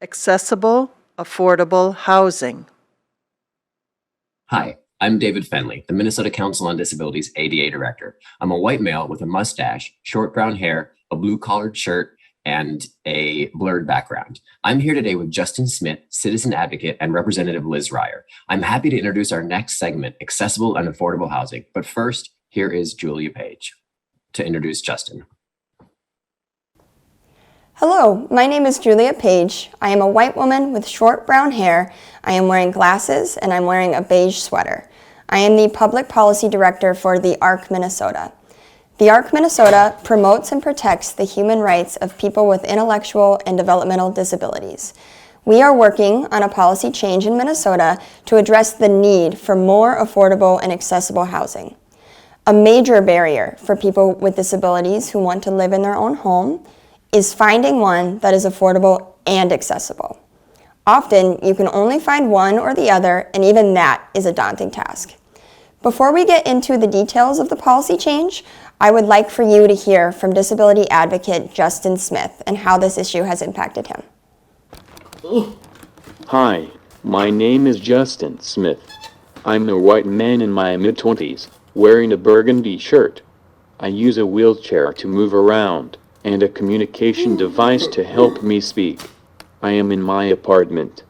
accessible, affordable housing. Hi, I'm David Fenley, the Minnesota Council on Disabilities ADA Director. I'm a white male with a mustache, short brown hair, a blue-collared shirt, and a blurred background. I'm here today with Justin Smith, citizen advocate, and Representative Liz Reyer. I'm happy to introduce our next segment, accessible and affordable housing. But first, here is Julia Page to introduce Justin. Hello, my name is Julia Page. I am a white woman with short brown hair. I am wearing glasses and I'm wearing a beige sweater. I am the Public Policy Director for the ARC Minnesota. The ARC Minnesota promotes and protects the human rights of people with intellectual and developmental disabilities. We are working on a policy change in Minnesota to address the need for more affordable and accessible housing. A major barrier for people with disabilities who want to live in their own home is finding one that is affordable and accessible. Often, you can only find one or the other, and even that is a daunting task. Before we get into the details of the policy change, I would like for you to hear from disability advocate Justin Smith and how this issue has impacted him. Hi, my name is Justin Smith. I'm a white man in my mid-20s, wearing a burgundy shirt. I use a wheelchair to move around and a communication device to help me speak. I am in my apartment.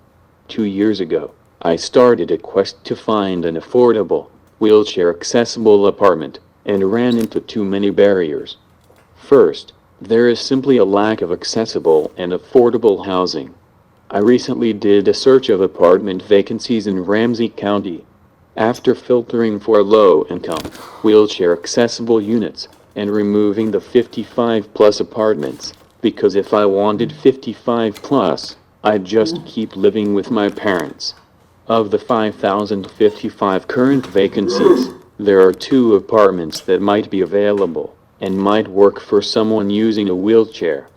2 years ago, I started a quest to find an affordable, wheelchair-accessible apartment and ran into too many barriers. First, there is simply a lack of accessible and affordable housing. I recently did a search of apartment vacancies in Ramsey County. After filtering for low-income, wheelchair-accessible units, and removing the 55-plus apartments, because if I wanted 55-plus, I'd just keep living with my parents. Of the 5,055 current vacancies, there are 2 apartments that might be available and might work for someone using a wheelchair.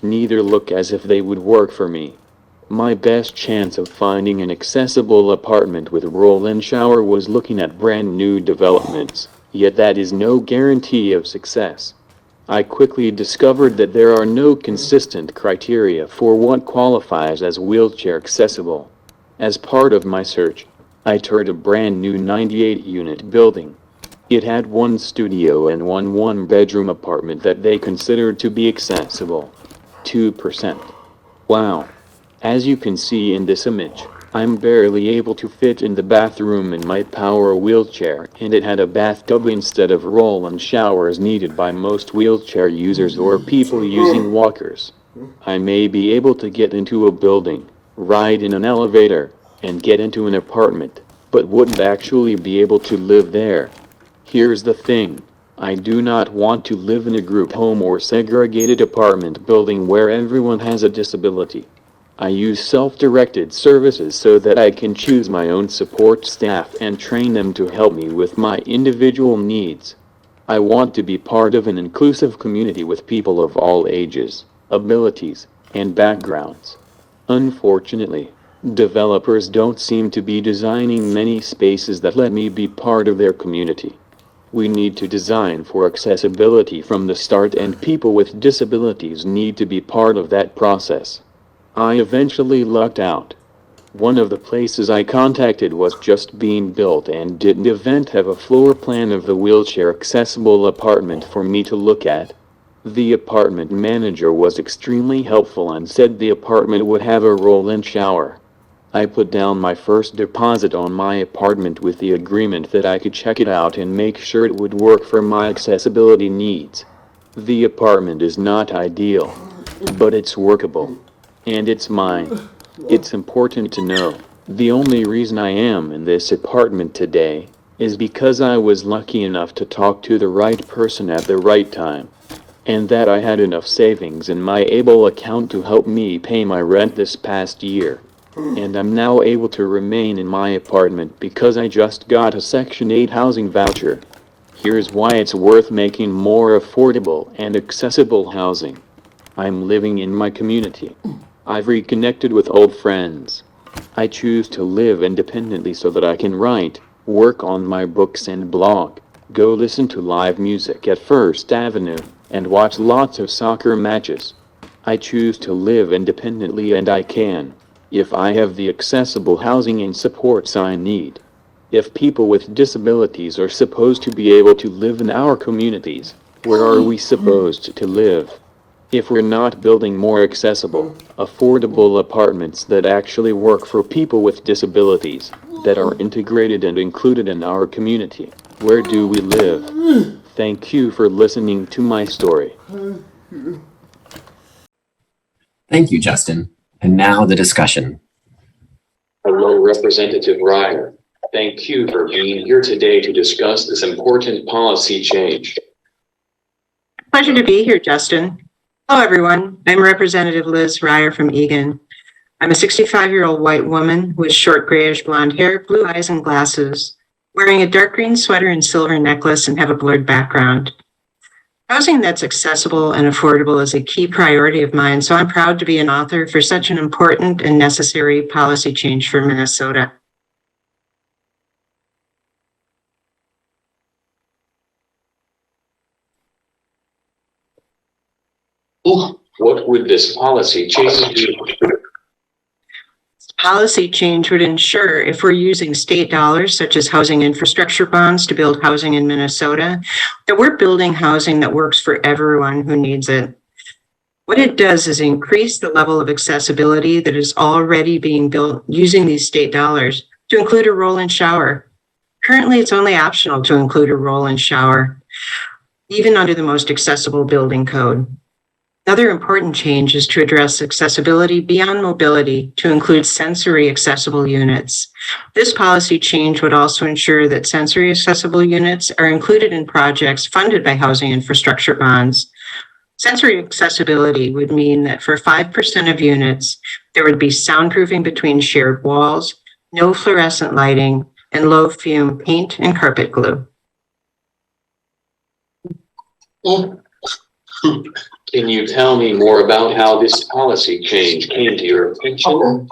Neither look as if they would work for me. My best chance of finding an accessible apartment with roll-in shower was looking at brand new developments. Yet that is no guarantee of success. I quickly discovered that there are no consistent criteria for what qualifies as wheelchair accessible. As part of my search, I toured a brand new 98-unit building. It had 1 studio and 1 one-bedroom apartment that they considered to be accessible. 2%. Wow. As you can see in this image, I'm barely able to fit in the bathroom in my power wheelchair, and it had a bathtub instead of roll-in showers needed by most wheelchair users or people using walkers. I may be able to get into a building, ride in an elevator, and get into an apartment, but wouldn't actually be able to live there. Here's the thing. I do not want to live in a group home or segregated apartment building where everyone has a disability. I use self-directed services so that I can choose my own support staff and train them to help me with my individual needs. I want to be part of an inclusive community with people of all ages, abilities, and backgrounds. Unfortunately, developers don't seem to be designing many spaces that let me be part of their community. We need to design for accessibility from the start, and people with disabilities need to be part of that process. I eventually lucked out. One of the places I contacted was just being built and didn't even have a floor plan of the wheelchair accessible apartment for me to look at. The apartment manager was extremely helpful and said the apartment would have a roll-in shower. I put down my first deposit on my apartment with the agreement that I could check it out and make sure it would work for my accessibility needs. The apartment is not ideal, but it's workable. And it's mine. It's important to know, the only reason I am in this apartment today is because I was lucky enough to talk to the right person at the right time, and that I had enough savings in my ABLE account to help me pay my rent this past year. And I'm now able to remain in my apartment because I just got a Section 8 housing voucher. Here's why it's worth making more affordable and accessible housing. I'm living in my community. I've reconnected with old friends. I choose to live independently so that I can write, work on my books and blog, go listen to live music at First Avenue, and watch lots of soccer matches. I choose to live independently and I can, if I have the accessible housing and supports I need. If people with disabilities are supposed to be able to live in our communities, where are we supposed to live? If we're not building more accessible, affordable apartments that actually work for people with disabilities, that are integrated and included in our community, where do we live? Thank you for listening to my story. Thank you, Justin. And now the discussion. Hello, Representative Reyer. Thank you for being here today to discuss this important policy change. Pleasure to be here, Justin. Hello, everyone. I'm Representative Liz Reyer from Eagan. I'm a 65-year-old white woman with short grayish blonde hair, blue eyes, and glasses, wearing a dark green sweater and silver necklace and have a blurred background. Housing that's accessible and affordable is a key priority of mine, so I'm proud to be an author for such an important and necessary policy change for Minnesota. What would this policy change do? Policy change would ensure, if we're using state dollars such as housing infrastructure bonds to build housing in Minnesota, that we're building housing that works for everyone who needs it. What it does is increase the level of accessibility that is already being built using these state dollars to include a roll-in shower. Currently, it's only optional to include a roll-in shower, even under the most accessible building code. Another important change is to address accessibility beyond mobility to include sensory accessible units. This policy change would also ensure that sensory accessible units are included in projects funded by housing infrastructure bonds. Sensory accessibility would mean that for 5% of units, there would be soundproofing between shared walls, no fluorescent lighting, and low fume paint and carpet glue. Can you tell me more about how this policy change came to your attention?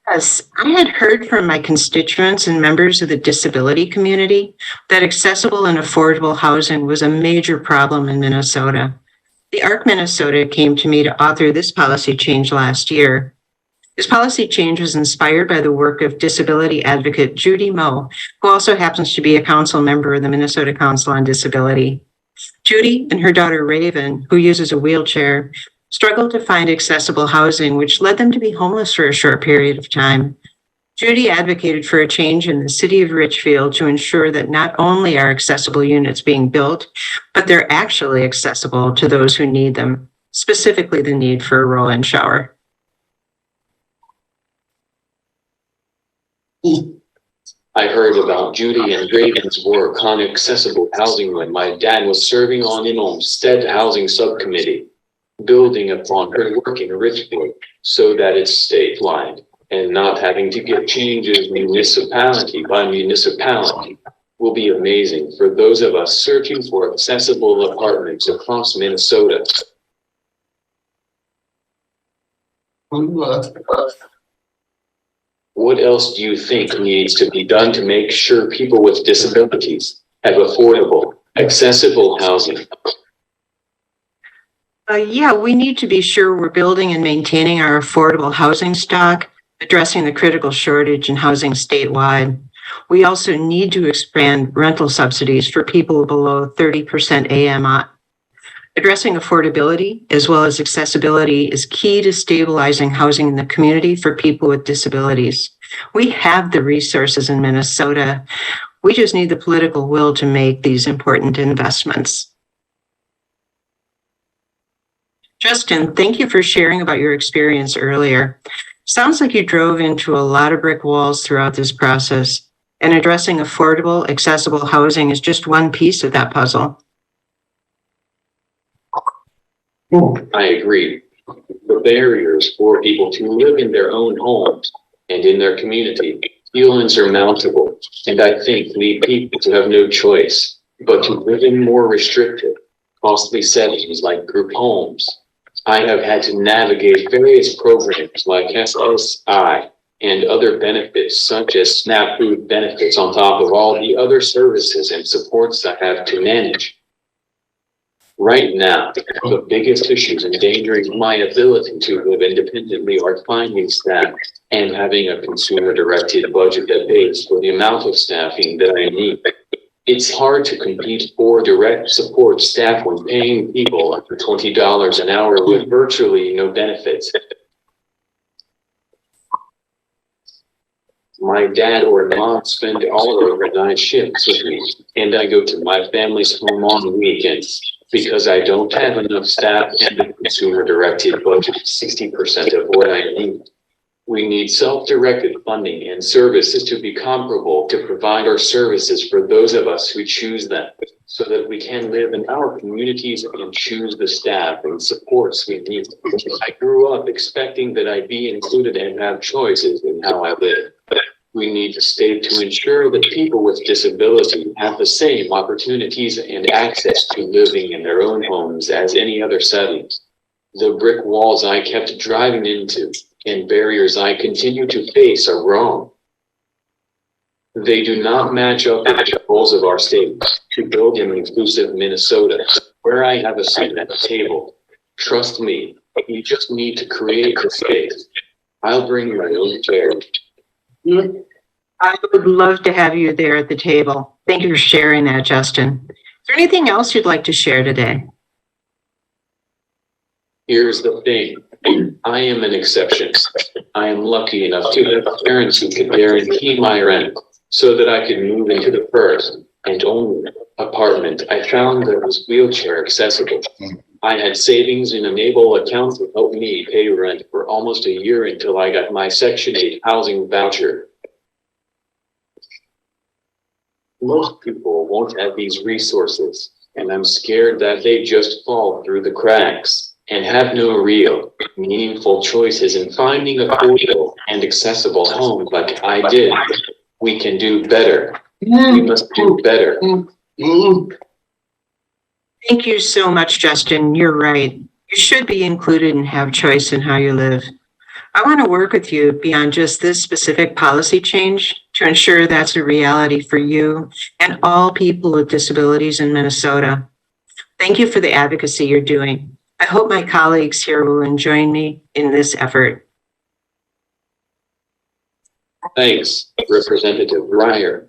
Yes, I had heard from my constituents and members of the disability community that accessible and affordable housing was a major problem in Minnesota. The ARC Minnesota came to me to author this policy change last year. This policy change was inspired by the work of disability advocate Judy Moe, who also happens to be a council member of the Minnesota Council on Disability. Judy and her daughter Raven, who uses a wheelchair, struggled to find accessible housing, which led them to be homeless for a short period of time. Judy advocated for a change in the city of Richfield to ensure that not only are accessible units being built, but they're actually accessible to those who need them, specifically the need for a roll-in shower. I heard about Judy and Raven's work on accessible housing when my dad was serving on an Olmsted Housing Subcommittee, building upon her work in Richfield so that it's statewide and not having to get changes municipality by municipality will be amazing for those of us searching for accessible apartments across Minnesota. What else do you think needs to be done to make sure people with disabilities have affordable, accessible housing? We need to be sure we're building and maintaining our affordable housing stock, addressing the critical shortage in housing statewide. We also need to expand rental subsidies for people below 30% AMI. Addressing affordability as well as accessibility is key to stabilizing housing in the community for people with disabilities. We have the resources in Minnesota. We just need the political will to make these important investments. Justin, thank you for sharing about your experience earlier. Sounds like you drove into a lot of brick walls throughout this process, and addressing affordable, accessible housing is just one piece of that puzzle. I agree. The barriers for people to live in their own homes and in their community feel insurmountable, and I think lead people to have no choice but to live in more restricted, costly settings like group homes. I have had to navigate various programs like SSI and other benefits such as SNAP food benefits on top of all the other services and supports I have to manage. Right now, the biggest issues endangering my ability to live independently are finding staff and having a consumer-directed budget that pays for the amount of staffing that I need. It's hard to compete for direct support staff when paying people under $20 an hour with virtually no benefits. My dad or mom spend all overnight shifts with me, and I go to my family's home on weekends because I don't have enough staff and the consumer-directed budget is 60% of what I need. We need self-directed funding and services to be comparable to provide our services for those of us who choose them, so that we can live in our communities and choose the staff and supports we need. I grew up expecting that I'd be included and have choices in how I live. We need the state to ensure that people with disability have the same opportunities and access to living in their own homes as any other setting. The brick walls I kept driving into and barriers I continue to face are wrong. They do not match up with the goals of our state to build an inclusive Minnesota where I have a seat at the table. Trust me, you just need to create the space. I'll bring my own chair. I would love to have you there at the table. Thank you for sharing that, Justin. Is there anything else you'd like to share today? Here's the thing. I am an exception. I am lucky enough to have parents who could guarantee my rent so that I could move into the first and only apartment I found that was wheelchair accessible. I had savings in an Enable account to help me pay rent for almost a year until I got my Section 8 housing voucher. Most people won't have these resources, and I'm scared that they just fall through the cracks and have no real, meaningful choices in finding affordable and accessible homes like I did. We can do better. We must do better. Thank you so much, Justin. You're right. You should be included and have choice in how you live. I want to work with you beyond just this specific policy change to ensure that's a reality for you and all people with disabilities in Minnesota. Thank you for the advocacy you're doing. I hope my colleagues here will join me in this effort. Thanks, Representative Reyer.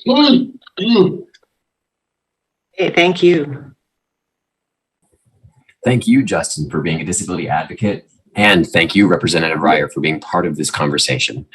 Hey, thank you. Thank you, Justin, for being a disability advocate. And thank you, Representative Reyer, for being part of this conversation.